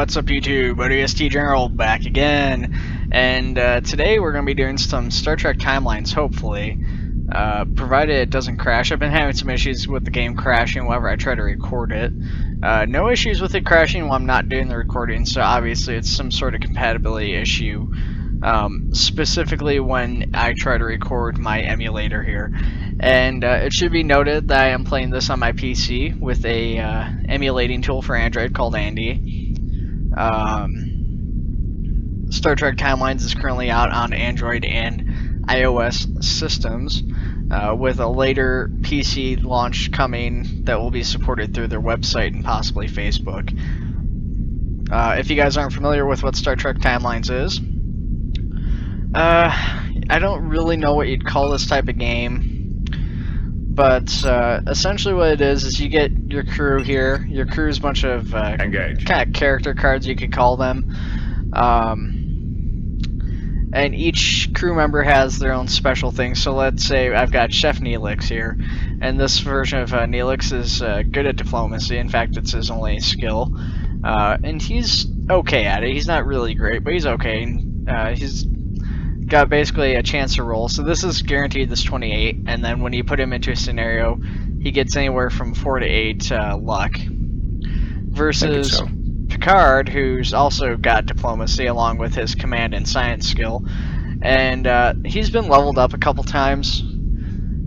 what's up YouTube? ODST General back again, and today we're going to be doing some Star Trek timelines, hopefully, provided it doesn't crash. I've been having some issues with the game crashing whenever I try to record it. No issues with it crashing while I'm not doing the recording, so obviously it's some sort of compatibility issue, specifically when I try to record my emulator here. And it should be noted that I am playing this on my PC with a emulating tool for Android called Andy. Star Trek Timelines is currently out on Android and iOS systems, with a later PC launch coming that will be supported through their website and possibly Facebook. If you guys aren't familiar with what Star Trek Timelines is, I don't really know what you'd call this type of game. But essentially what it is you get your crew here. Your crew's a bunch of kind of character cards, you could call them. And each crew member has their own special things. So let's say I've got Chef Neelix here. And this version of Neelix is good at diplomacy. In fact, it's his only skill. And he's okay at it. He's not really great, but he's okay. He's got basically a chance to roll. So this is guaranteed this 28, and then when you put him into a scenario, he gets anywhere from 4 to 8 luck. Versus Picard, who's also got diplomacy along with his command and science skill, and he's been leveled up a couple times.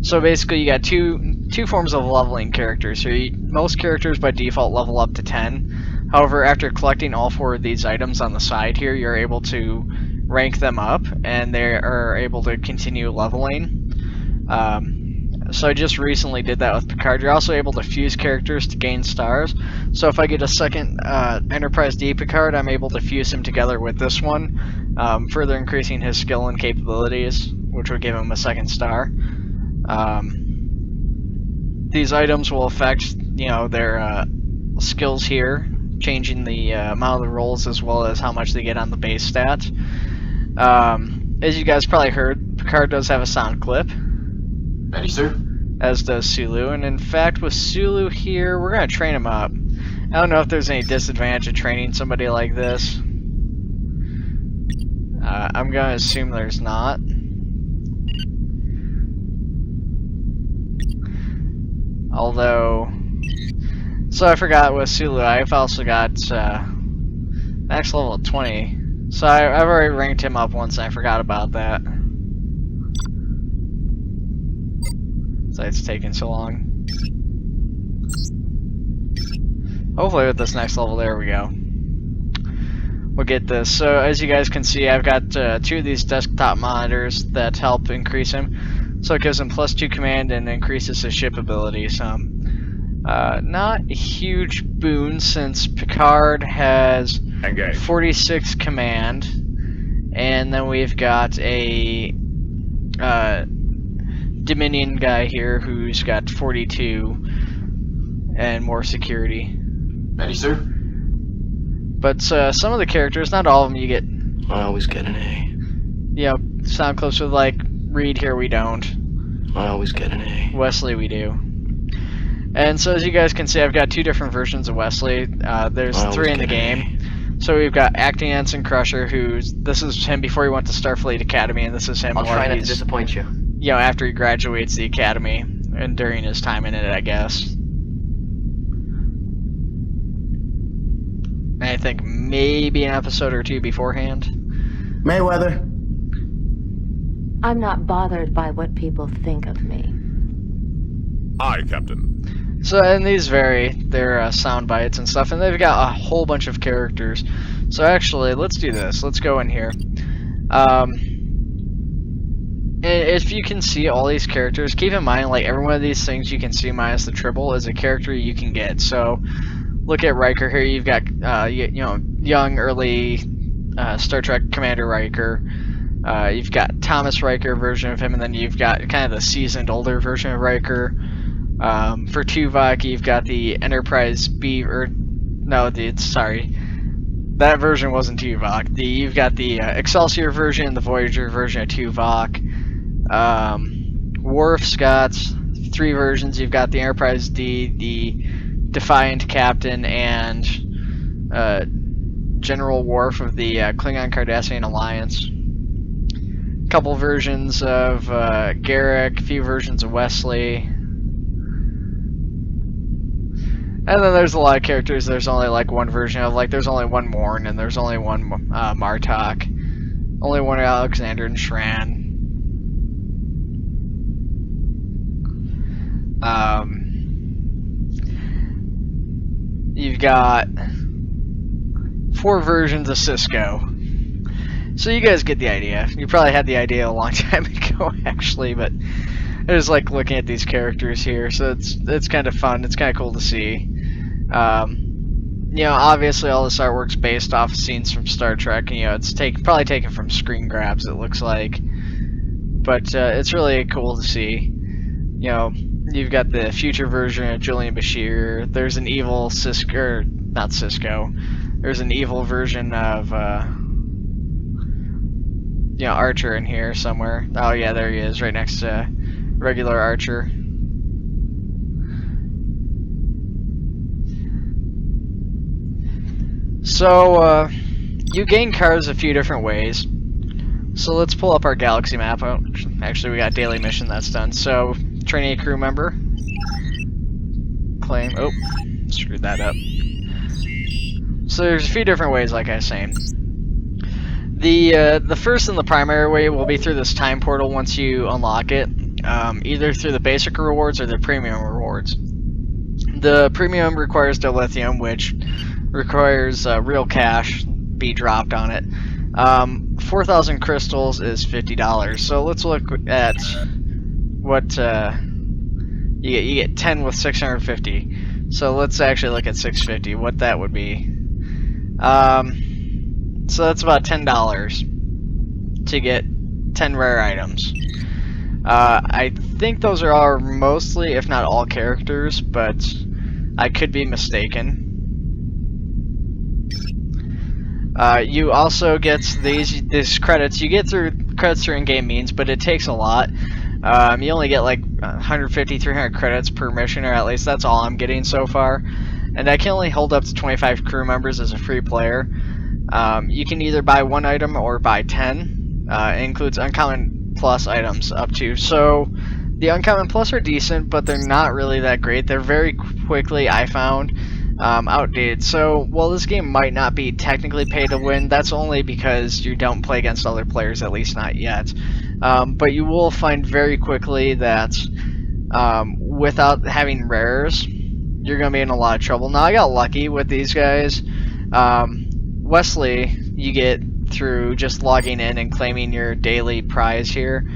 So basically, you got two forms of leveling characters. So most characters by default level up to 10. However, after collecting all 4 of these items on the side here, you're able to rank them up, and they are able to continue leveling. So I just recently did that with Picard. You're also able to fuse characters to gain stars. So if I get a second Enterprise D Picard, I'm able to fuse him together with this one, further increasing his skill and capabilities, which would give him a second star. These items will affect, their skills here, changing the amount of the rolls as well as how much they get on the base stat. As you guys probably heard, Picard does have a sound clip. Ready, sir? As does Sulu, and in fact with Sulu here, we're going to train him up. I don't know if there's any disadvantage of training somebody like this. I'm going to assume there's not. Although, so I forgot with Sulu, I've also got max level 20. So I've already ranked him up once, and I forgot about that. So it's taking so long. Hopefully with this next level, there we go. We'll get this. So as you guys can see, I've got 2 of these desktop monitors that help increase him. So it gives him +2 command and increases his ship ability some. Not a huge boon since Picard has 46 command, and then we've got a Dominion guy here who's got 42 and more security. Ready, sir? But some of the characters, not all of them, you get. I always get an A. Yeah, sound clips with like Reed here we don't. I always get an A. Wesley we do. And so as you guys can see, I've got 2 different versions of Wesley. There's 3 in the game. So we've got Acting Ensign Crusher, this is him before he went to Starfleet Academy, and this is him. I'll try not to disappoint you. After he graduates the Academy, and during his time in it, I guess. And I think maybe an episode or 2 beforehand. Mayweather. I'm not bothered by what people think of me. Aye, Captain. So, and these vary, they're sound bites and stuff, and they've got a whole bunch of characters. So actually, let's do this. Let's go in here. If you can see all these characters, keep in mind, like, every one of these things you can see minus the triple is a character you can get. So, look at Riker here. You've got, young, early Star Trek Commander Riker. You've got Thomas Riker version of him, and then you've got kind of the seasoned, older version of Riker. For Tuvok, you've got the Enterprise B, sorry, that version wasn't Tuvok. You've got the Excelsior version, the Voyager version of Tuvok. Worf's got 3 versions. You've got the Enterprise D, the Defiant Captain, and General Worf of the Klingon Cardassian Alliance. A couple versions of Garrick, a few versions of Wesley. And then there's a lot of characters there's only like one version of. Like there's only one Morn, and there's only one Martok. Only one Alexander and Shran. You've got 4 versions of Cisco. So you guys get the idea. You probably had the idea a long time ago, actually, but I just like looking at these characters here, so it's kind of fun. It's kind of cool to see. You know, obviously all this artwork's based off of scenes from Star Trek, and, you know, it's probably taken from screen grabs, it looks like. But it's really cool to see. You know, you've got the future version of Julian Bashir. There's an evil Cisco, or not Cisco. There's an evil version of, you know, Archer in here somewhere. Oh yeah, there he is, right next to regular Archer. So, you gain cards a few different ways. So let's pull up our galaxy map. Oh, actually, we got daily mission that's done. So, training a crew member. Claim. Oh, screwed that up. So there's a few different ways, like I was saying. The first and the primary way will be through this time portal once you unlock it. Either through the basic rewards or the premium rewards. The premium requires dilithium, which requires real cash be dropped on it. 4,000 crystals is $50. So let's look at what you get. You get 10 with 650. So let's actually look at 650. What that would be. So that's about $10 to get 10 rare items. I think those are all mostly, if not all, characters, but I could be mistaken. You also get these credits. You get through credits through in-game means, but it takes a lot. You only get like 150, 300 credits per mission, or at least that's all I'm getting so far. And I can only hold up to 25 crew members as a free player. You can either buy 1 item or buy 10. It includes uncommon plus items up to. So the uncommon plus are decent, but they're not really that great. They're very quickly, I found, outdated. So while this game might not be technically pay to win, that's only because you don't play against other players, at least not yet. But you will find very quickly that without having rares, you're going to be in a lot of trouble. Now, I got lucky with these guys. Wesley, you get through just logging in and claiming your daily prize here.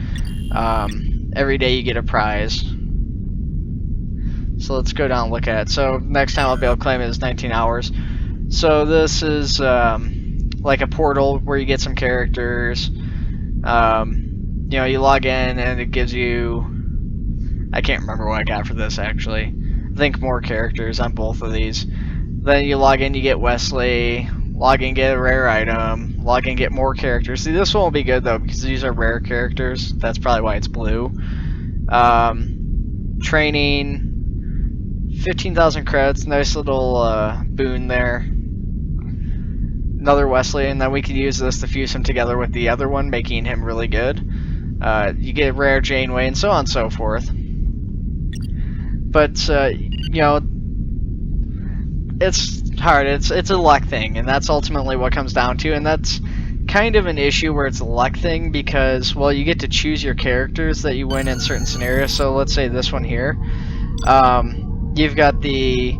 Every day you get a prize. So let's go down and look at it. So next time I'll be able to claim it is 19 hours. So this is like a portal where you get some characters. You know, you log in and it gives you... I can't remember what I got for this actually. I think more characters on both of these. Then you log in, you get Wesley. Log in, get a rare item. Log in, get more characters. See, this one will be good though because these are rare characters. That's probably why it's blue. Training, 15,000 credits. Nice little boon there. Another Wesley, and then we can use this to fuse him together with the other one, making him really good. You get rare Janeway, and so on and so forth. But you know, it's hard. It's a luck thing, and that's ultimately what comes down to. And that's kind of an issue where it's a luck thing because, well, you get to choose your characters that you win in certain scenarios. So let's say this one here. You've got the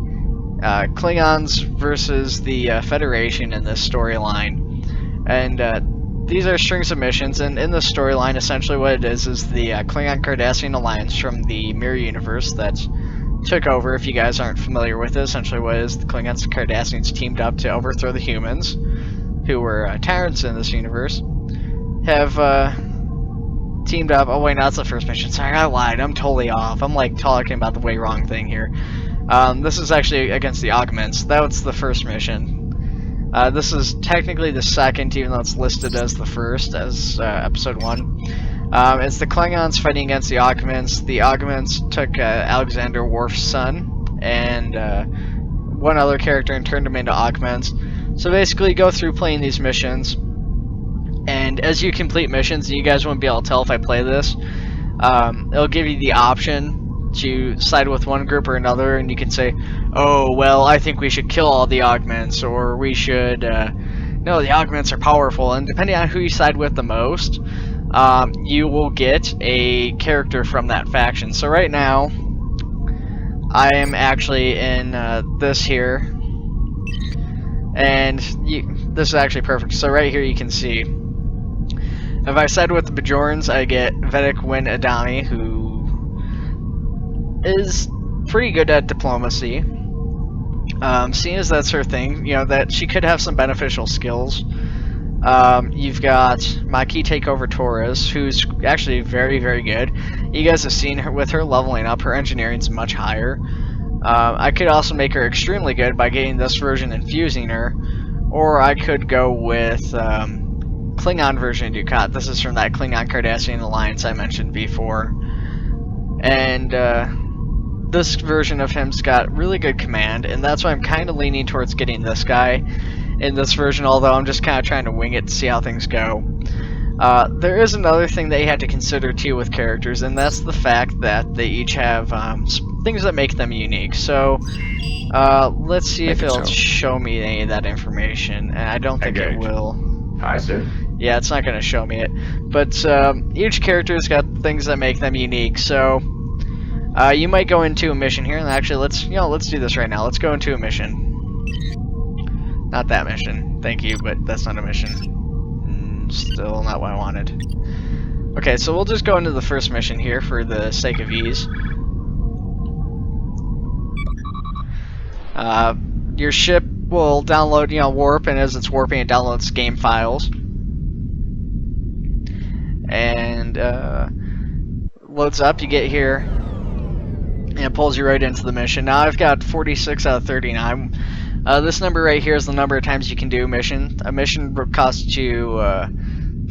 Klingons versus the Federation in this storyline, and these are strings of missions. And in this storyline, essentially what it is the Klingon Cardassian Alliance from the Mirror Universe that took over. If you guys aren't familiar with it, essentially what it is, the Klingons and Cardassians teamed up to overthrow the humans, who were tyrants in this universe, have teamed up. Oh wait, no, that's the first mission. Sorry, I lied. I'm totally off. I'm like talking about the way wrong thing here. This is actually against the Augments. That was the first mission. This is technically the second, even though it's listed as the first, as episode 1. It's the Klingons fighting against the Augments. The Augments took Alexander Worf's son and one other character and turned him into Augments. So basically, go through playing these missions, and as you complete missions, and you guys won't be able to tell if I play this, it'll give you the option to side with one group or another, and you can say, oh, well, I think we should kill all the augments, or we should, no, the augments are powerful, and depending on who you side with the most, you will get a character from that faction. So right now, I am actually in this here, and this is actually perfect. So right here you can see, if I side with the Bajorans, I get Vedic Win Adami, who is pretty good at diplomacy. Seeing as that's her thing, you know, that she could have some beneficial skills. You've got Maki Takeover Torres, who's actually very, very good. You guys have seen her with her leveling up. Her engineering's much higher. I could also make her extremely good by getting this version and fusing her, or I could go with Klingon version of Dukat. This is from that Klingon Cardassian alliance I mentioned before. And this version of him's got really good command, and that's why I'm kind of leaning towards getting this guy in this version, although I'm just kind of trying to wing it to see how things go. There is another thing that you have to consider too with characters, and that's the fact that they each have things that make them unique. So let's see if it'll show me any of that information, and I don't think it will. Hi, sir. Yeah, it's not going to show me it, but each character's got things that make them unique. So you might go into a mission here, and actually let's do this right now. Let's go into a mission. Not that mission, thank you, but that's not a mission. Still not what I wanted. Okay, so we'll just go into the first mission here for the sake of ease. Your ship will download, warp, and as it's warping, it downloads game files. And loads up, you get here, and it pulls you right into the mission. Now I've got 46 out of 39. This number right here is the number of times you can do a mission. A mission costs you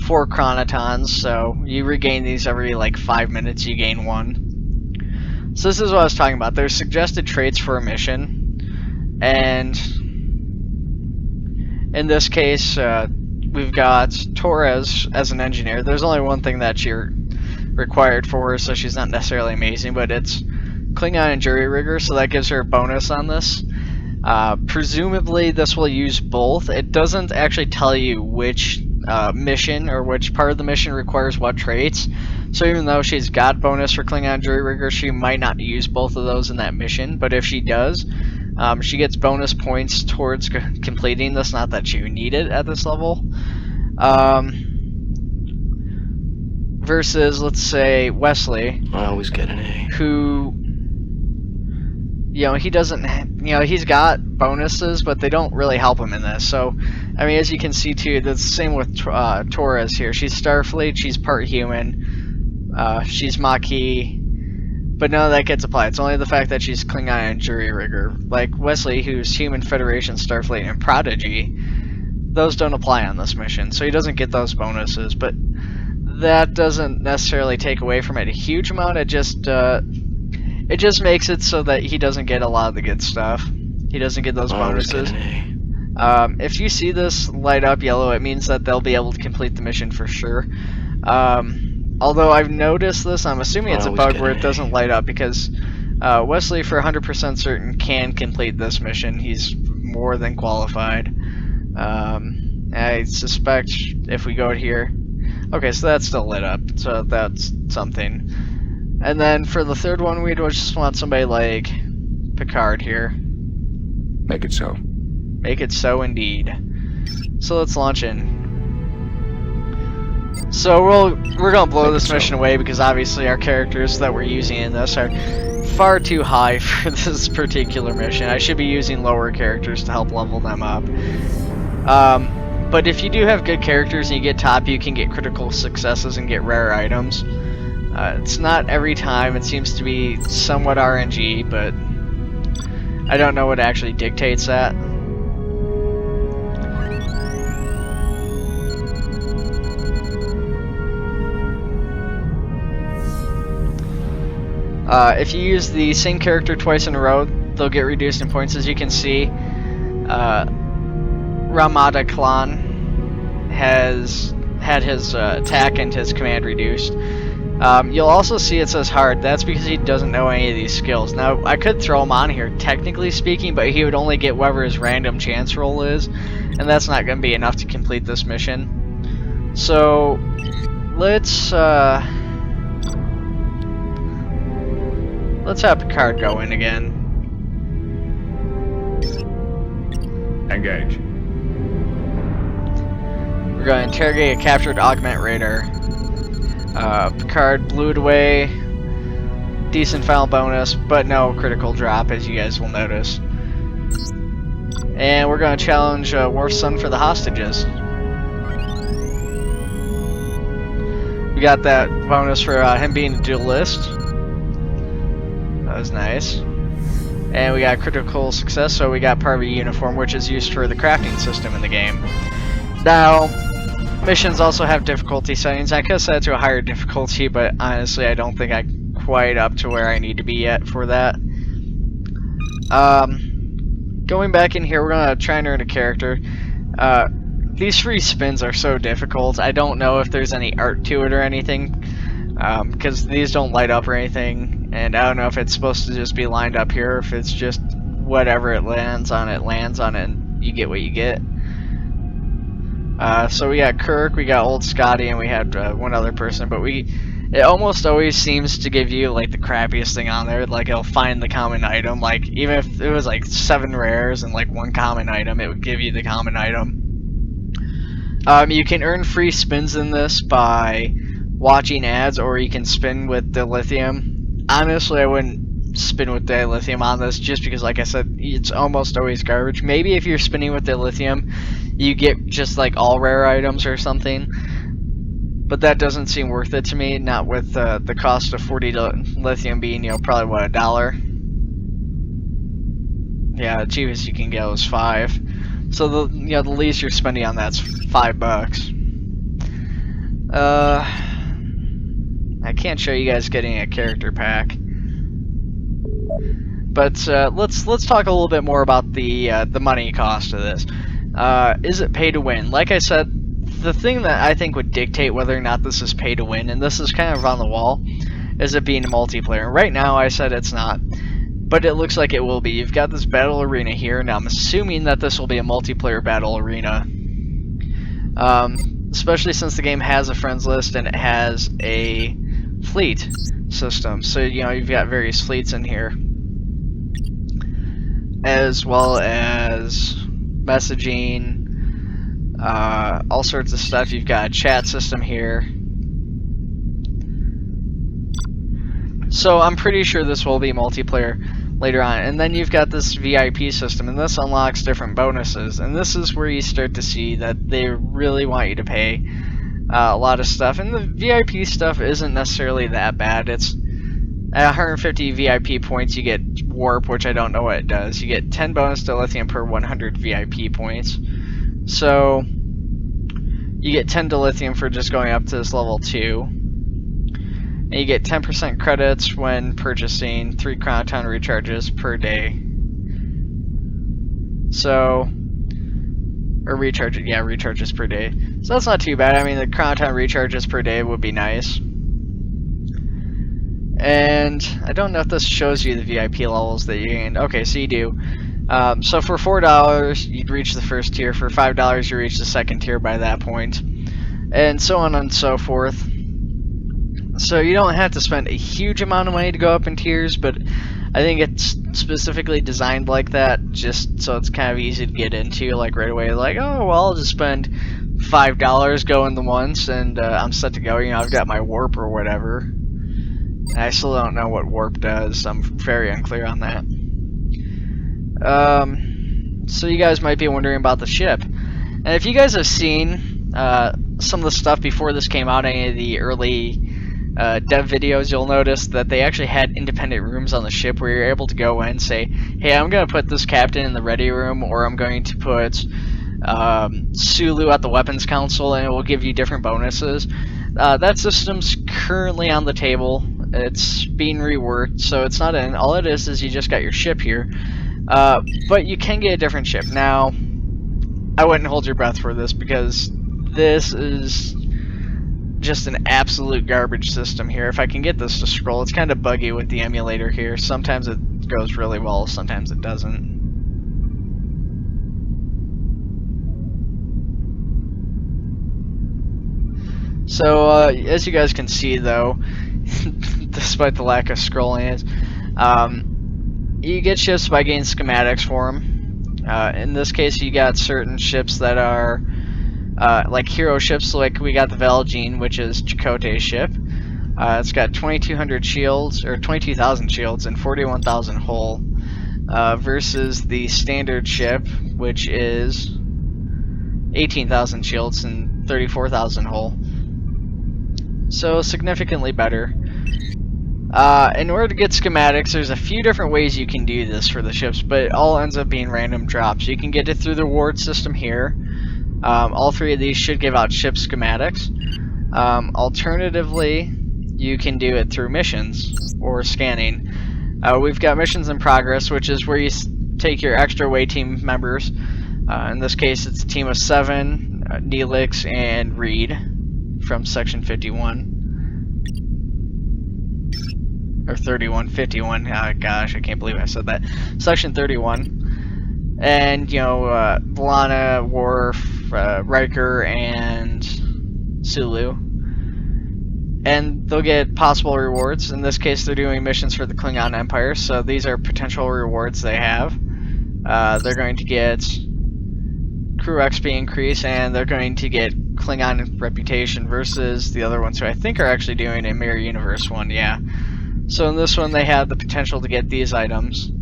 4 chronotons, so you regain these every like 5 minutes, you gain 1. So this is what I was talking about. There's suggested traits for a mission, and in this case, we've got Torres as an engineer. There's only one thing that you're required for her, so she's not necessarily amazing, but it's Klingon and jury rigger, so that gives her a bonus on this. Presumably this will use both. It doesn't actually tell you which mission or which part of the mission requires what traits. So even though she's got bonus for Klingon jury rigger, she might not use both of those in that mission. But if she does, she gets bonus points towards completing this. Not that you need it at this level. Versus, let's say, Wesley. I always get an A. Who, he doesn't, he's got bonuses, but they don't really help him in this. So, I mean, as you can see too, that's the same with Torres here. She's Starfleet, she's part human, she's Maquis, but none of that gets applied. It's only the fact that she's Klingon and jury rigger. Like Wesley, who's Human, Federation, Starfleet, and Prodigy, those don't apply on this mission, so he doesn't get those bonuses, but that doesn't necessarily take away from it a huge amount. It just makes it so that he doesn't get a lot of the good stuff. He doesn't get those bonuses. If you see this light up yellow, it means that they'll be able to complete the mission for sure. Although I've noticed this, I'm assuming it's a bug where it doesn't light up, because Wesley, for 100% certain, can complete this mission. He's more than qualified. I suspect if we go here... Okay, so that's still lit up, so that's something. And then for the third one, we'd just want somebody like Picard here. Make it so. Make it so indeed. So let's launch in. So we're gonna blow this mission away, because obviously our characters that we're using in this are far too high for this particular mission. I should be using lower characters to help level them up. But if you do have good characters and you get top, you can get critical successes and get rare items. It's not every time. It seems to be somewhat RNG, but I don't know what actually dictates that. If you use the same character twice in a row, they'll get reduced in points, as you can see. Ramada Klan has had his attack and his command reduced. You'll also see it says hard. That's because he doesn't know any of these skills. Now, I could throw him on here, technically speaking, but he would only get whatever his random chance roll is, and that's not going to be enough to complete this mission. So, let's have Picard go in again. Engage. We're going to interrogate a captured augment raider. Picard blew it away. Decent final bonus, but no critical drop, as you guys will notice. And we're going to challenge Worf's son for the hostages. We got that bonus for him being a duelist. That was nice. And we got critical success, so we got part of a uniform, which is used for the crafting system in the game. Now, missions also have difficulty settings. I could have set it to a higher difficulty, but honestly, I don't think I'm quite up to where I need to be yet for that. Going back in here, we're going to try and earn a character. These free spins are so difficult. I don't know if there's any art to it or anything, because these don't light up or anything, and I don't know if it's supposed to just be lined up here, or if it's just whatever it lands on, and you get what you get. So we got Kirk, we got old Scotty, and we had one other person, but it almost always seems to give you like the crappiest thing on there. Like, it'll find the common item. Like, even if it was like 7 rares and like 1 common item, it would give you the common item. You can earn free spins in this by watching ads, or you can spin with dilithium. Honestly, I wouldn't spin with dilithium on this, just because, like I said, it's almost always garbage. Maybe if you're spinning with dilithium, you get just like all rare items or something, but that doesn't seem worth it to me. Not with the cost of 40 lithium being, you know, probably what, $1. Yeah, the cheapest you can get was 5. So the the least you're spending on that's $5. I can't show you guys getting a character pack, but let's talk a little bit more about the money cost of this. Is it pay to win? Like I said, the thing that I think would dictate whether or not this is pay to win, and this is kind of on the wall, is it being a multiplayer. Right now I said it's not, but it looks like it will be. You've got this battle arena here. Now I'm assuming that this will be a multiplayer battle arena, especially since the game has a friends list and it has a fleet system. So you've got various fleets in here, as well as messaging, all sorts of stuff. You've got a chat system here. So I'm pretty sure this will be multiplayer later on. And then you've got this VIP system, and this unlocks different bonuses. And this is where you start to see that they really want you to pay a lot of stuff. And the VIP stuff isn't necessarily that bad. It's at 150 VIP points, you get warp, which I don't know what it does. You get 10 bonus to lithium per 100 VIP points. So you get 10 dilithium for just going up to this level 2. And you get 10% credits when purchasing 3 chronoton recharges per day. So, or recharges per day. So that's not too bad. I mean, the chronoton recharges per day would be nice. And I don't know if this shows you the VIP levels that you gain. Okay, so you do. So for $4, you'd reach the first tier. For $5, you reach the second tier by that point. And so on and so forth. So you don't have to spend a huge amount of money to go up in tiers, but I think it's specifically designed like that, just so it's kind of easy to get into, like right away. Like, oh, well, I'll just spend $5, go in the once, and I'm set to go. I've got my warp or whatever. I still don't know what warp does. I'm very unclear on that. So you guys might be wondering about the ship. And if you guys have seen some of the stuff before this came out, any of the early dev videos, you'll notice that they actually had independent rooms on the ship where you're able to go in and say, hey, I'm going to put this captain in the ready room, or I'm going to put Sulu at the weapons console, and it will give you different bonuses. That system's currently on the table. It's being reworked, so it's not in. All it is you just got your ship here. But you can get a different ship. Now, I wouldn't hold your breath for this, because this is just an absolute garbage system here. If I can get this to scroll, it's kind of buggy with the emulator here. Sometimes it goes really well, sometimes it doesn't. So, as you guys can see, though, despite the lack of scrolling, you get ships by getting schematics for them. In this case, you got certain ships that are like hero ships, like we got the Valjean, which is Chakotay's ship. It's got 2,200 shields, or 22,000 shields, and 41,000 hull, versus the standard ship, which is 18,000 shields and 34,000 hull. So significantly better. In order to get schematics, there's a few different ways you can do this for the ships, but it all ends up being random drops. You can get it through the reward system here. All three of these should give out ship schematics. Alternatively, you can do it through missions or scanning. We've got missions in progress, which is where you take your extra away team members. In this case, it's a team of 7, Neelix and Reed from Section 51. Or 31, 51. Oh, gosh, I can't believe I said that. Section 31. And, you know, Lana, Worf, Riker, and Sulu. And they'll get possible rewards. In this case, they're doing missions for the Klingon Empire, so these are potential rewards they have. They're going to get crew XP increase, and they're going to get Klingon reputation versus the other ones who I think are actually doing a Mirror Universe one, yeah. So in this one, they have the potential to get these items.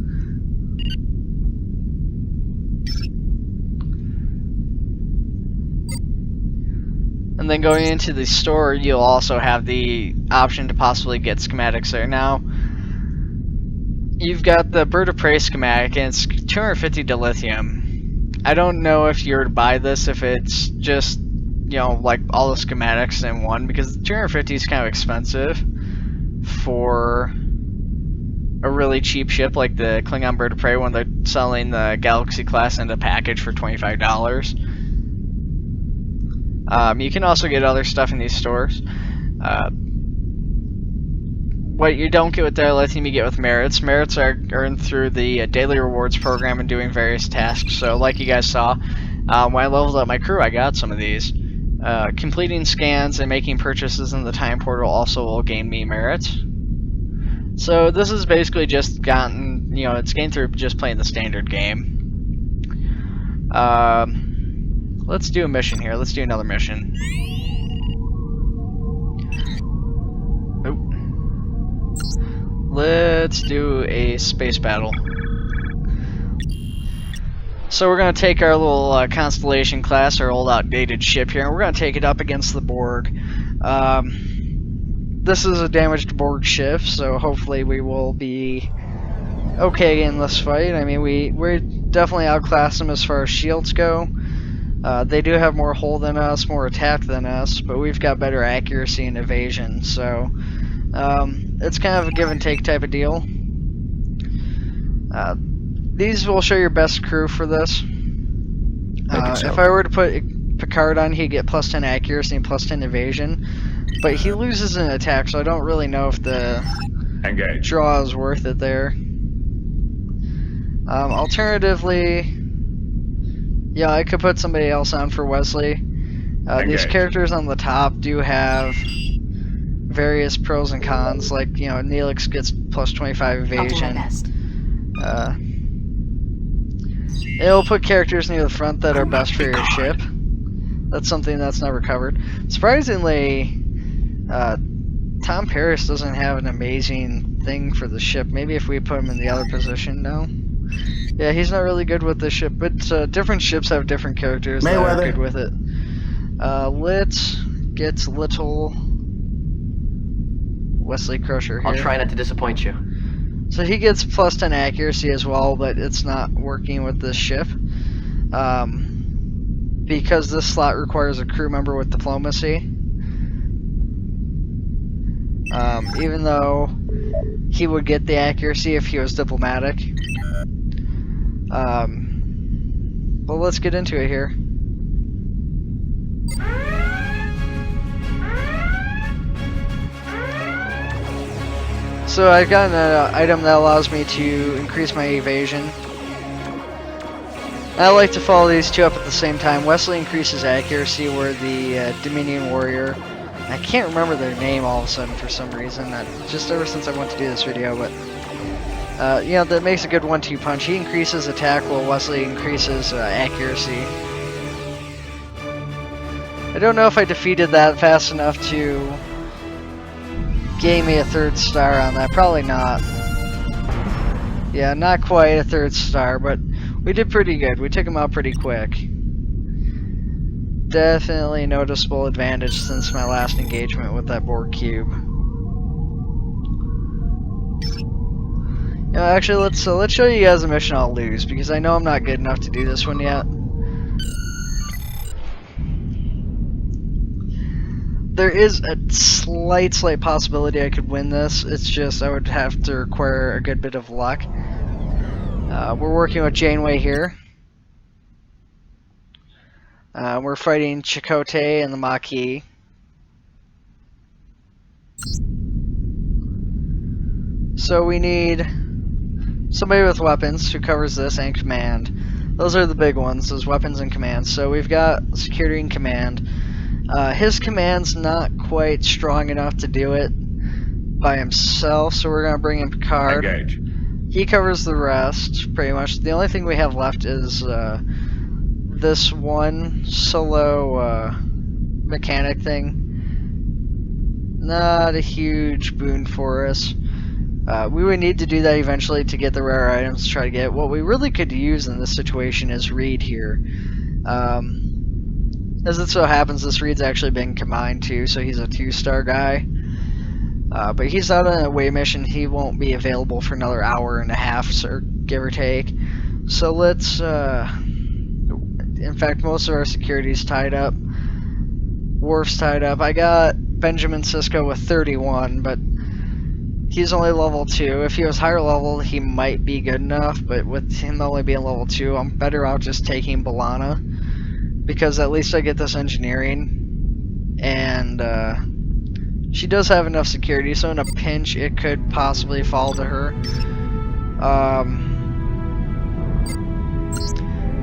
And then going into the store, you'll also have the option to possibly get schematics there. Now, you've got the Bird of Prey schematic, and it's 250 dilithium. I don't know if you were to buy this, if it's just, you know, like all the schematics in one, because 250 is kind of expensive for a really cheap ship like the Klingon Bird of Prey when they're selling the Galaxy class in a package for $25. You can also get other stuff in these stores. What you don't get with dilithium, you get with merits. Merits are earned through the daily rewards program and doing various tasks. So like you guys saw, when I leveled up my crew, I got some of these. Completing scans and making purchases in the time portal also will gain me merits. So this is basically just gotten, you know, it's gained through just playing the standard game. Let's do a mission here. Let's do another mission. Oop. Let's do a space battle. So we're going to take our little Constellation class, our old outdated ship here, and we're going to take it up against the Borg. This is a damaged Borg ship, so hopefully we will be okay in this fight. I mean, we definitely outclass them as far as shields go. They do have more hull than us, more attack than us, but we've got better accuracy and evasion, so it's kind of a give and take type of deal. These will show your best crew for this. If I were to put Picard on, he'd get plus 10 accuracy and plus 10 evasion, but he loses an attack, so I don't really know if the draw is worth it there. Alternatively, yeah, I could put somebody else on for Wesley. These characters on the top do have various pros and cons, like, you know, Neelix gets plus 25 evasion. It'll put characters near the front that are best for your ship. That's something that's never covered. Surprisingly, Tom Paris doesn't have an amazing thing for the ship. Maybe if we put him in the other position, no? Yeah, he's not really good with the ship, but different ships have different characters that are good with it. Let's get little Wesley Crusher here. I'll try not to disappoint you. So he gets plus 10 accuracy as well, but it's not working with this ship. Because this slot requires a crew member with diplomacy. Even though he would get the accuracy if he was diplomatic. But let's get into it here. So I've got an item that allows me to increase my evasion. I like to follow these two up at the same time. Wesley increases accuracy, where the Dominion Warrior, I can't remember their name all of a sudden for some reason, just ever since I went to do this video, but you know, that makes a good 1-2 punch. He increases attack while Wesley increases accuracy. I don't know if I defeated that fast enough to gain me a 3rd star on that. Probably not. Yeah, not quite a 3rd star, but we did pretty good. We took him out pretty quick. Definitely noticeable advantage since my last engagement with that Borg cube. You know, actually, let's show you guys a mission I'll lose, because I know I'm not good enough to do this one yet. There is a slight possibility I could win this. It's just I would have to require a good bit of luck. We're working with Janeway here. We're fighting Chakotay and the Maquis. So we need somebody with weapons who covers this, and command. Those are the big ones, those weapons and command. So we've got security and command. His command's not quite strong enough to do it by himself, so we're going to bring in Picard. Engage. He covers the rest, pretty much. The only thing we have left is this one solo mechanic thing. Not a huge boon for us. We would need to do that eventually to get the rare items to try to get. What we really could use in this situation is Reed here. As it so happens, this Reed's actually been combined too, so he's a 2-star guy. But he's out on a away mission. He won't be available for another hour and a half, so give or take. So let's, in fact, most of our security's tied up. Worf's tied up. I got Benjamin Sisko with 31, but he's only level 2. If he was higher level, he might be good enough, but with him only being level 2, I'm better out just taking B'Elanna, because at least I get this engineering, and she does have enough security, so in a pinch it could possibly fall to her.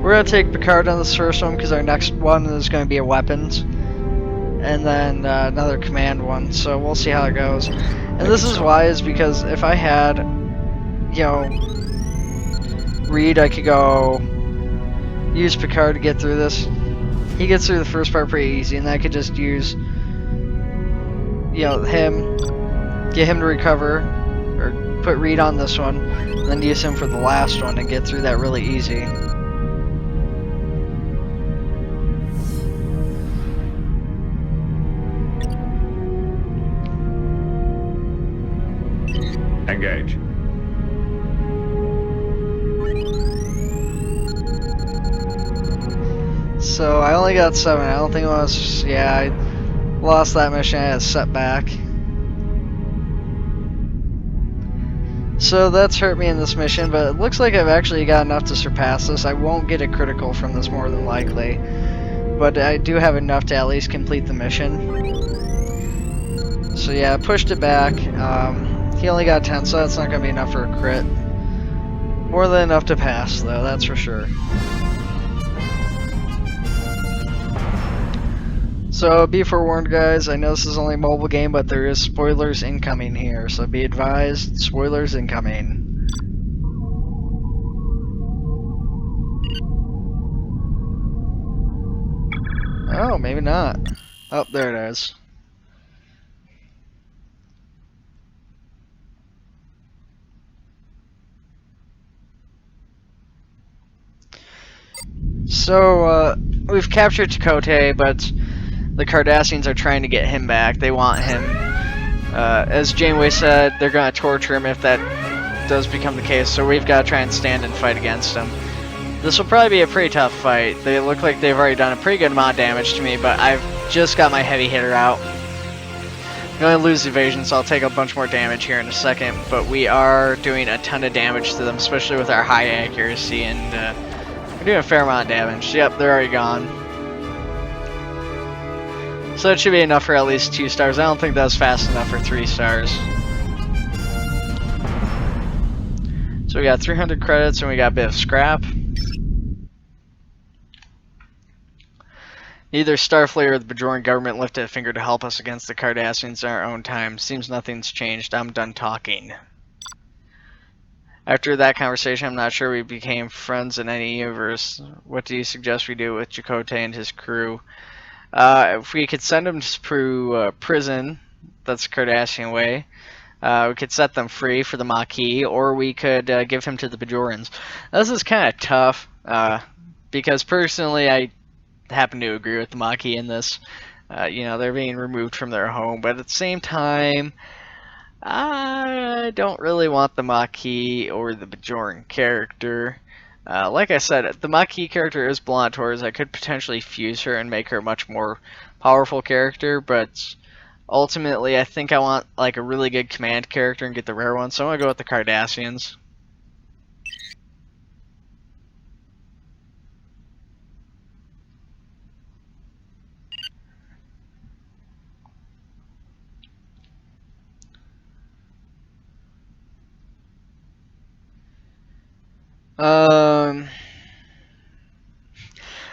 We're going to take Picard on this first one, because our next one is going to be a weapons, and then another command one, so we'll see how it goes. And this is why, is because if I had, you know, Reed, I could go use Picard to get through this. He gets through the first part pretty easy, and then I could just use, you know, him, get him to recover, or put Reed on this one, and then use him for the last one and get through that really easy. Engage. So I only got 7. I don't think it was. Yeah, I lost that mission. I had a setback. So that's hurt me in this mission, but it looks like I've actually got enough to surpass this. I won't get a critical from this more than likely, but I do have enough to at least complete the mission. So yeah, I pushed it back. He only got 10, so that's not going to be enough for a crit. More than enough to pass, though, that's for sure. So be forewarned, guys, I know this is only a mobile game, but there is spoilers incoming here, so be advised, spoilers incoming. Oh, maybe not. Oh, there it is. So, we've captured Chakotay, but the Cardassians are trying to get him back. They want him. As Janeway said, they're going to torture him if that does become the case, so we've got to try and stand and fight against him. This will probably be a pretty tough fight. They look like they've already done a pretty good amount of damage to me, but I've just got my heavy hitter out. I'm going to lose evasion, so I'll take a bunch more damage here in a second, but we are doing a ton of damage to them, especially with our high accuracy, and we're doing a fair amount of damage. Yep, they're already gone. So it should be enough for at least 2 stars. I don't think that's fast enough for 3 stars. So we got 300 credits and we got a bit of scrap. Neither Starfleet or the Bajoran government lifted a finger to help us against the Cardassians in our own time. Seems nothing's changed. I'm done talking. After that conversation, I'm not sure we became friends in any universe. What do you suggest we do with Chakotay and his crew? If we could send them to prison, that's the Cardassian way. We could set them free for the Maquis, or we could give him to the Bajorans. This is kind of tough, because personally I happen to agree with the Maquis in this. You know, they're being removed from their home, but at the same time, I don't really want the Maquis or the Bajoran character. Like I said, the Maquis character is blonde towards. I could potentially fuse her and make her a much more powerful character, but ultimately I think I want like a really good command character and get the rare one, so I'm going to go with the Cardassians.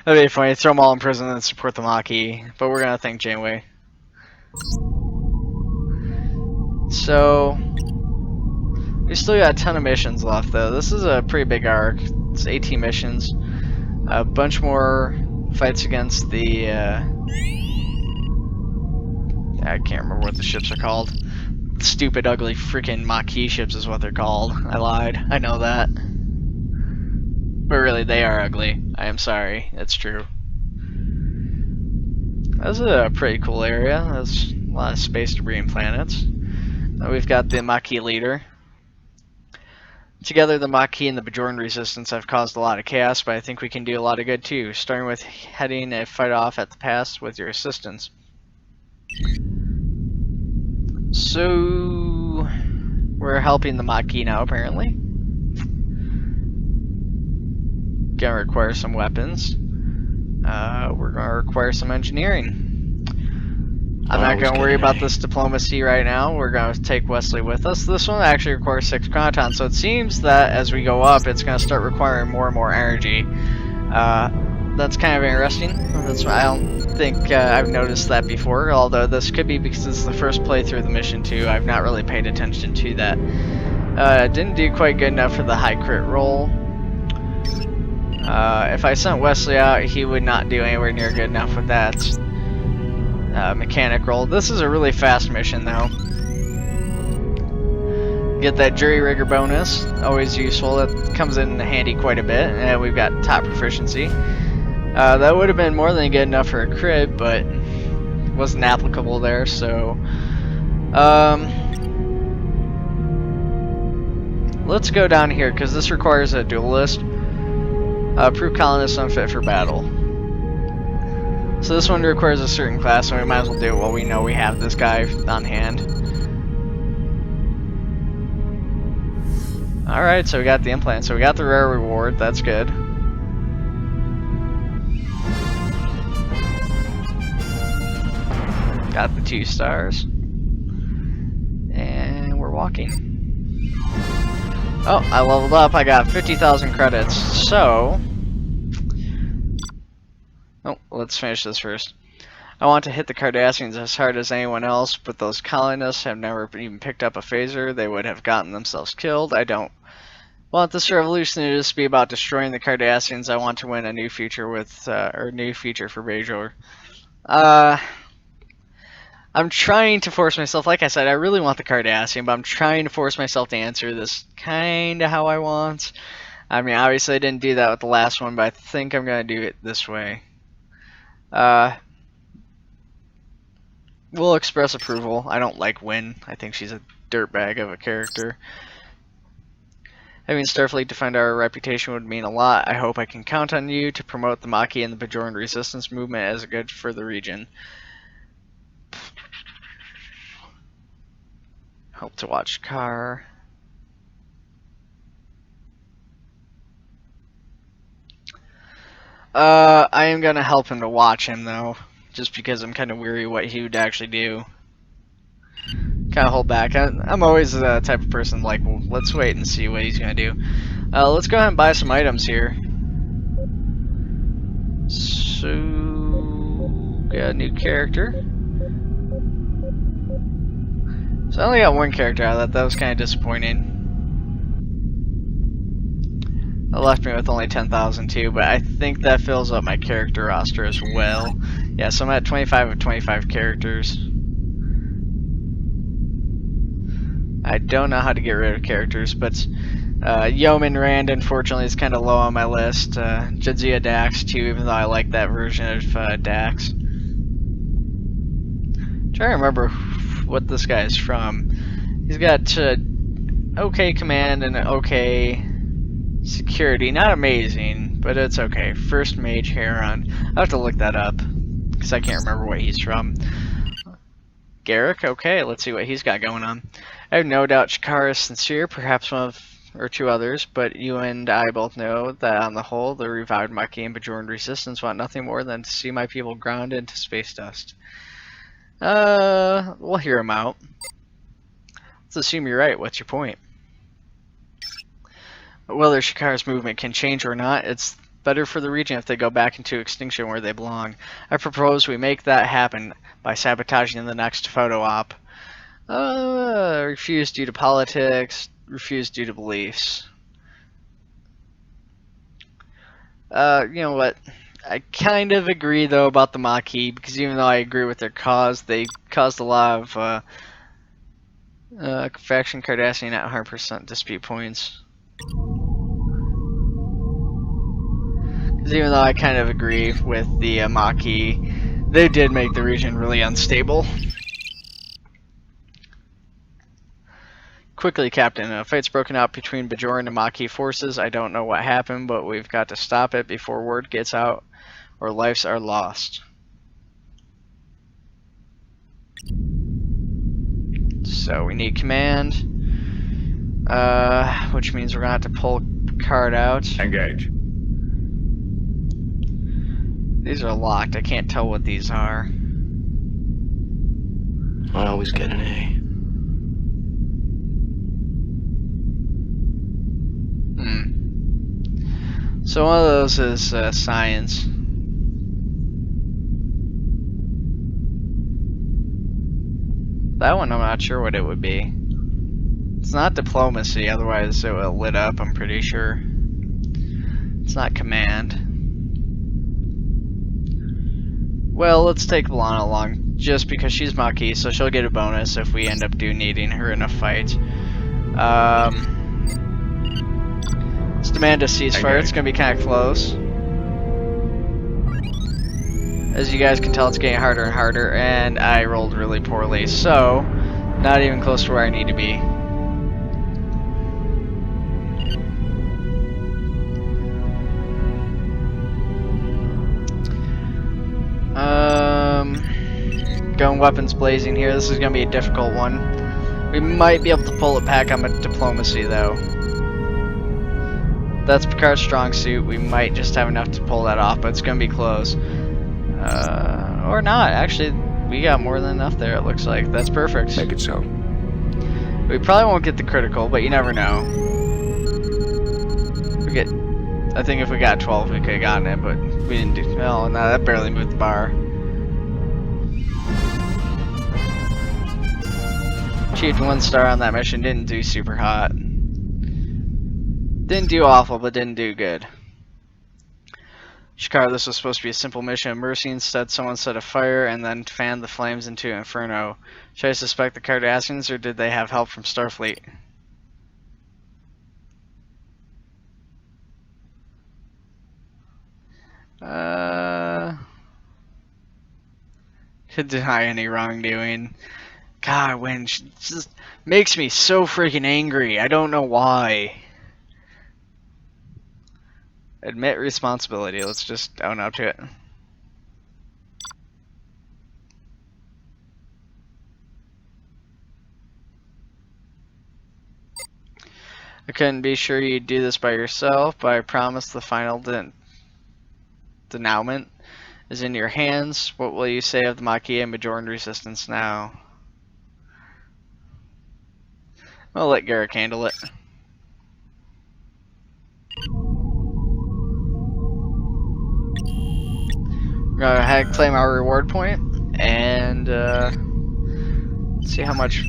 That'd be funny. Throw them all in prison and support the Maquis, but we're gonna thank Janeway. So we still got a ton of missions left, though. This is a pretty big arc. It's 18 missions, a bunch more fights against the. I can't remember what the ships are called. Stupid, ugly, freaking Maquis ships is what they're called. I lied. I know that. But really, they are ugly. I am sorry. It's true. That's a pretty cool area. There's a lot of space debris and planets. Now we've got the Maquis leader. Together, the Maquis and the Bajoran resistance have caused a lot of chaos, but I think we can do a lot of good too, starting with heading a fight off at the pass with your assistance. So, we're helping the Maquis now, apparently. Gonna require some weapons. We're gonna require some engineering. I'm not gonna worry about this diplomacy right now. We're gonna take Wesley with us. This one actually requires 6 chronotons, so it seems that as we go up, it's gonna start requiring more and more energy. That's kind of interesting. I don't think I've noticed that before, although this could be because this is the first playthrough of the mission too. I've not really paid attention to that. Didn't do quite good enough for the high crit roll. If I sent Wesley out, he would not do anywhere near good enough with that mechanic roll. This is a really fast mission, though. Get that jury rigger bonus, always useful. That comes in handy quite a bit, and we've got top proficiency. That would have been more than good enough for a crit, but wasn't applicable there. So, let's go down here because this requires a duelist. Prove colonists unfit for battle. So this one requires a certain class, so we might as well do it while we know we have this guy on hand. Alright, so we got the implant. So we got the rare reward, that's good. Got the 2 stars. And we're walking. Oh, I leveled up. I got 50,000 credits. So, oh, let's finish this first. I want to hit the Cardassians as hard as anyone else, but those colonists have never even picked up a phaser. They would have gotten themselves killed. I don't want this revolution to just be about destroying the Cardassians. I want to win a new future with, or new future for Bajor. I'm trying to force myself, like I said, I really want the Cardassian, but I'm trying to force myself to answer this kind of how I want. I mean, obviously I didn't do that with the last one, but I think I'm going to do it this way. We'll express approval. I don't like Wynn. I think she's a dirtbag of a character. Having Starfleet defend our reputation would mean a lot. I hope I can count on you to promote the Maquis and the Bajoran resistance movement as good for the region. Help to watch car. I am gonna help him to watch him though. just because I'm kind of weary what he would actually do. Kind of hold back. I'm always the type of person like, well, let's wait and see what he's gonna do. Let's go ahead and buy some items here. So, got a new character. So I only got one character out of that. That was kind of disappointing. That left me with only 10,000 too, but I think that fills up my character roster as well. Yeah, so I'm at 25 of 25 characters. I don't know how to get rid of characters, but Yeoman Rand unfortunately is kind of low on my list. Jadzia Dax too, even though I like that version of Dax. I'm trying to remember what this guy is from. He's got okay command and okay security. Not amazing, but it's okay. First Mage Heron. I'll have to look that up because I can't remember what he's from. Garrick, okay, let's see what he's got going on. I have no doubt Shakara is sincere, perhaps one of or two others, but you and I both know that on the whole, the revived Maki and Bajoran resistance want nothing more than to see my people ground into space dust. We'll hear him out. Let's assume you're right. What's your point? Whether Shakara's movement can change or not, it's better for the region if they go back into extinction where they belong. I propose we make that happen by sabotaging the next photo op. Refuse due to politics, refuse due to beliefs. You know what? I kind of agree though about the Maquis, because even though I agree with their cause, they caused a lot of faction Cardassian at 100% dispute points. Because even though I kind of agree with the Maquis, they did make the region really unstable. Quickly, Captain. A fight's broken out between Bajoran and Maquis forces. I don't know what happened, but we've got to stop it before word gets out, or lives are lost. So we need command, which means we're gonna have to pull Picard out. Engage. These are locked. I can't tell what these are. I always get an A. So one of those is science. That one I'm not sure what it would be. It's not diplomacy, otherwise it would have lit up, I'm pretty sure. It's not command. Well, let's take Lana along, just because she's Maquis, so she'll get a bonus if we end up needing her in a fight. Let's demand a ceasefire. It's going to be kind of close. As you guys can tell, it's getting harder and harder, and I rolled really poorly, so not even close to where I need to be. Going weapons blazing here. This is going to be a difficult one. We might be able to pull it back on diplomacy, though. That's Picard's strong suit. We might just have enough to pull that off, but it's going to be close. Or not. Actually, we got more than enough there, it looks like. That's perfect. Make it so. We probably won't get the critical, but you never know. I think if we got 12, we could have gotten it, but we didn't do. Well, no, that barely moved the bar. Achieved 1 star on that mission. Didn't do super hot. Didn't do awful, but didn't do good. Shakara, this was supposed to be a simple mission of mercy. Instead, someone set a fire and then fanned the flames into Inferno. Should I suspect the Cardassians, or did they have help from Starfleet? Could deny any wrongdoing. God, when she just makes me so freaking angry. I don't know why. Admit responsibility. Let's just own up to it. I couldn't be sure you'd do this by yourself, but I promise the final denouement is in your hands. What will you say of the Maquis and Bajoran resistance now? I'll let Garrick handle it. We're gonna go ahead and claim our reward point and see how much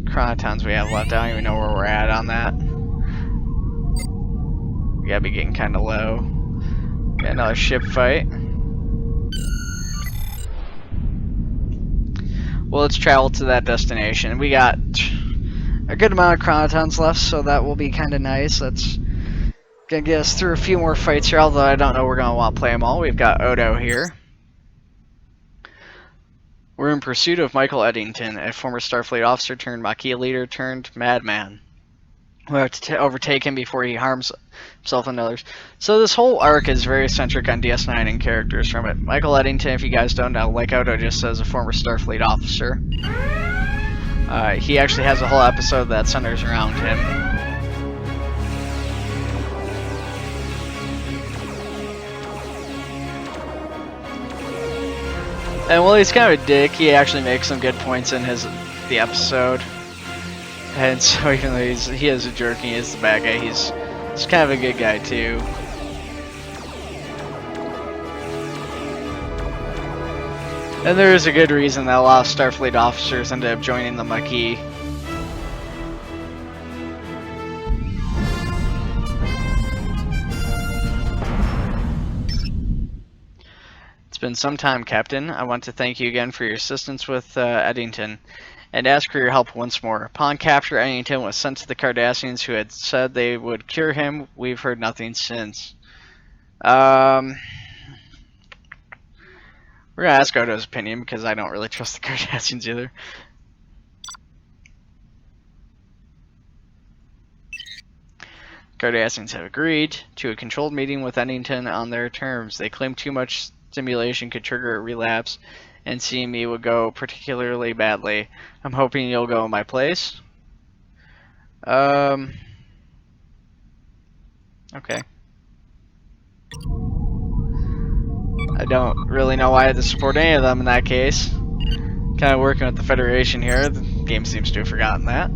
chronotons we have left. I don't even know where we're at on that. We gotta be getting kind of low. Got another ship fight. Well, let's travel to that destination. We got a good amount of chronotons left, so that will be kind of nice. That's gonna get us through a few more fights here, although I don't know we're gonna want to play them all. We've got Odo here. We're in pursuit of Michael Eddington, a former Starfleet officer turned Maquis leader turned madman. We have to overtake him before he harms himself and others. So this whole arc is very centric on DS9 and characters from it. Michael Eddington, if you guys don't know, like Odo just says, a former Starfleet officer. He actually has a whole episode that centers around him. And while he's kind of a dick, he actually makes some good points in the episode. And so even though he is a jerk and he is the bad guy, he's kind of a good guy too. And there is a good reason that a lot of Starfleet officers ended up joining the Maquis. It's been some time, Captain. I want to thank you again for your assistance with Eddington, and ask for your help once more. Upon capture, Eddington was sent to the Cardassians, who had said they would cure him. We've heard nothing since. We're gonna ask Odo's opinion, because I don't really trust the Cardassians either. Cardassians have agreed to a controlled meeting with Eddington on their terms. They claim too much stimulation could trigger a relapse, and seeing me would go particularly badly. I'm hoping you'll go in my place. Okay. I don't really know why I had to support any of them in that case. Kind of working with the Federation here. The game seems to have forgotten that.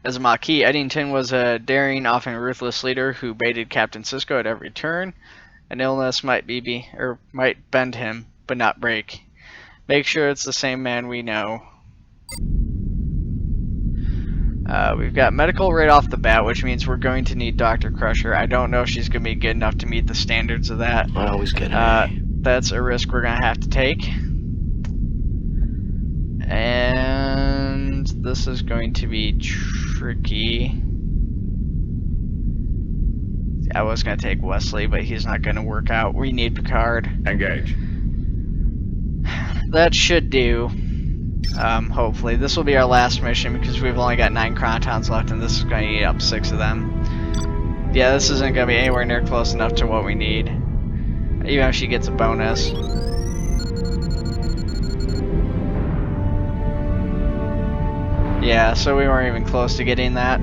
As a Maquis, Eddington was a daring, often ruthless leader who baited Captain Sisko at every turn. An illness might might bend him, but not break. Make sure it's the same man we know. We've got medical right off the bat, which means we're going to need Dr. Crusher. I don't know if she's going to be good enough to meet the standards of that. I always get an A. That's a risk we're going to have to take. And this is going to be tricky. I was going to take Wesley, but he's not going to work out. We need Picard. Engage. That should do. Hopefully. This will be our last mission because we've only got 9 chronotons left and this is going to eat up 6 of them. Yeah, this isn't going to be anywhere near close enough to what we need. Even if she gets a bonus. Yeah, so we weren't even close to getting that.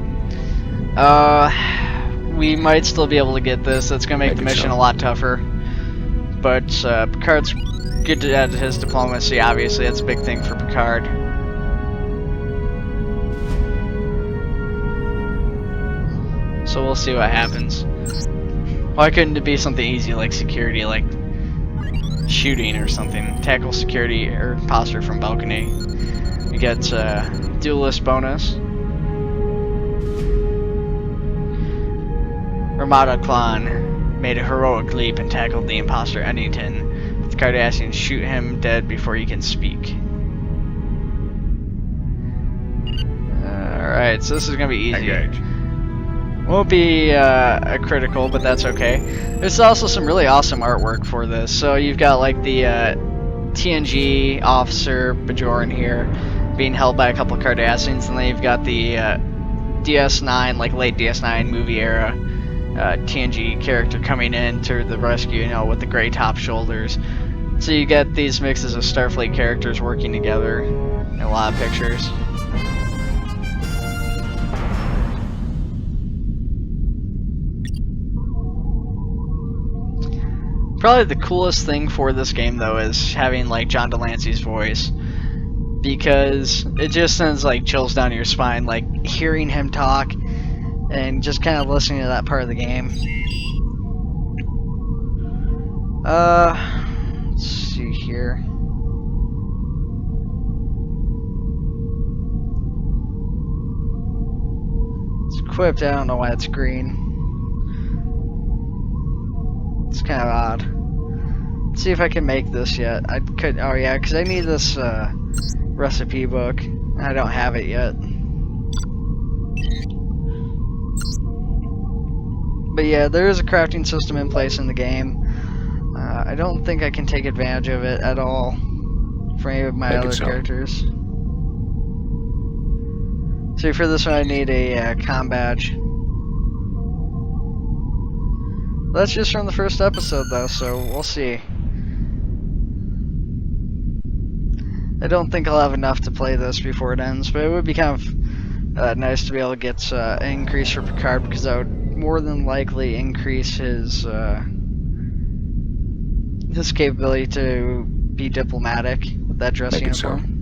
We might still be able to get this. That's going to make the mission a lot tougher. But Picard's good at his diplomacy, obviously. That's a big thing for Picard. So we'll see what happens. Why couldn't it be something easy like security, like shooting or something? Tackle security or imposter from balcony. We get duelist bonus. Ramada Klan made a heroic leap and tackled the imposter Eddington. The Cardassians shoot him dead before he can speak. Alright, so this is going to be easy. Engage. Won't be a critical, but that's okay. There's also some really awesome artwork for this. So you've got like the TNG officer Bajoran here being held by a couple of Cardassians, and then you've got the DS9, like late DS9 movie era TNG character coming in to the rescue, you know, with the gray top shoulders. So you get these mixes of Starfleet characters working together in a lot of pictures. Probably the coolest thing for this game though is having like John Delancey's voice, because it just sends like chills down your spine, like hearing him talk and just kind of listening to that part of the game. Let's see here. It's equipped. I don't know why it's green. It's kind of odd. Let's see if I can make this yet. I could. Oh yeah, because I need this recipe book. I don't have it yet. But yeah, there is a crafting system in place in the game. I don't think I can take advantage of it at all for any of my other characters. So for this one, I need a comm badge. That's just from the first episode, though, so we'll see. I don't think I'll have enough to play this before it ends, but it would be kind of nice to be able to get an increase for Picard, because that would more than likely increase his capability to be diplomatic with that dress uniform.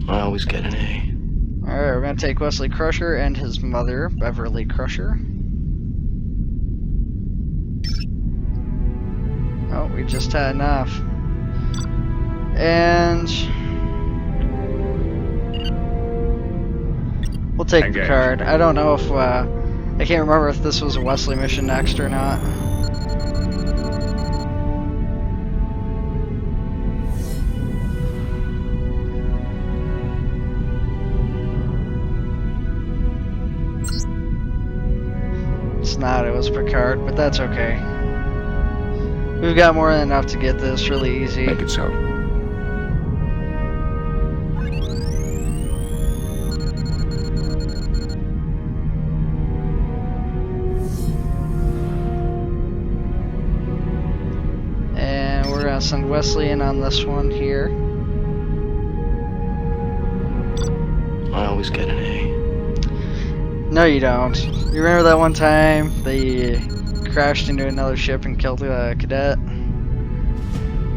I always get an A. Alright, we're gonna take Wesley Crusher and his mother, Beverly Crusher. Oh, we just had enough. And we'll take Engage. Picard. I don't know if I can't remember if this was a Wesley mission next or not. It's not, it was Picard, but that's okay. We've got more than enough to get this really easy. Make it so. And we're gonna send Wesley in on this one here. I always get an A. No, you don't. You remember that one time they crashed into another ship and killed a cadet?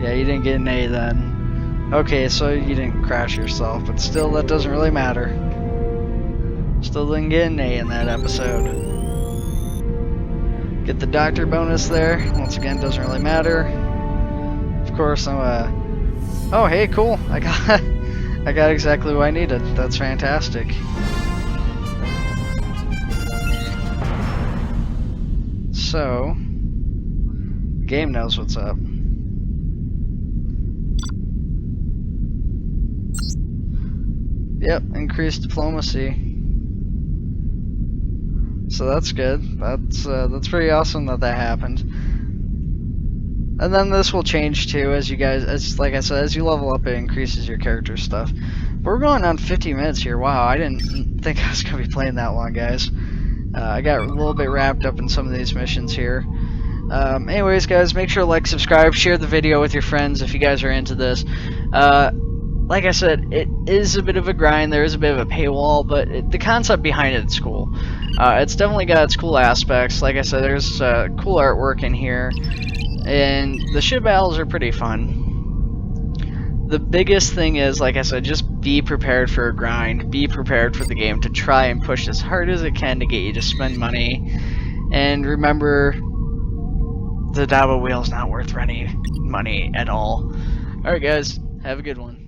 Yeah, you didn't get an A then. Okay, so you didn't crash yourself, but still, that doesn't really matter. Still didn't get an A in that episode. Get the doctor bonus there. Once again, doesn't really matter. Of course, I'm oh, hey, cool. I got exactly what I needed. That's fantastic. So, the game knows what's up. Yep, increased diplomacy. So that's good. That's pretty awesome that happened. And then this will change too, as you guys, like I said, as you level up, it increases your character stuff. But we're going on 50 minutes here. Wow, I didn't think I was gonna be playing that long, guys. I got a little bit wrapped up in some of these missions here. Anyways, guys, make sure to like, subscribe, share the video with your friends if you guys are into this. Like I said, it is a bit of a grind. There is a bit of a paywall, but the concept behind it's cool. It's definitely got its cool aspects. Like I said, there's cool artwork in here, and the ship battles are pretty fun. The biggest thing is, like I said, just be prepared for a grind. Be prepared for the game to try and push as hard as it can to get you to spend money. And remember, the Dabo wheel's not worth any money at all. Alright guys, have a good one.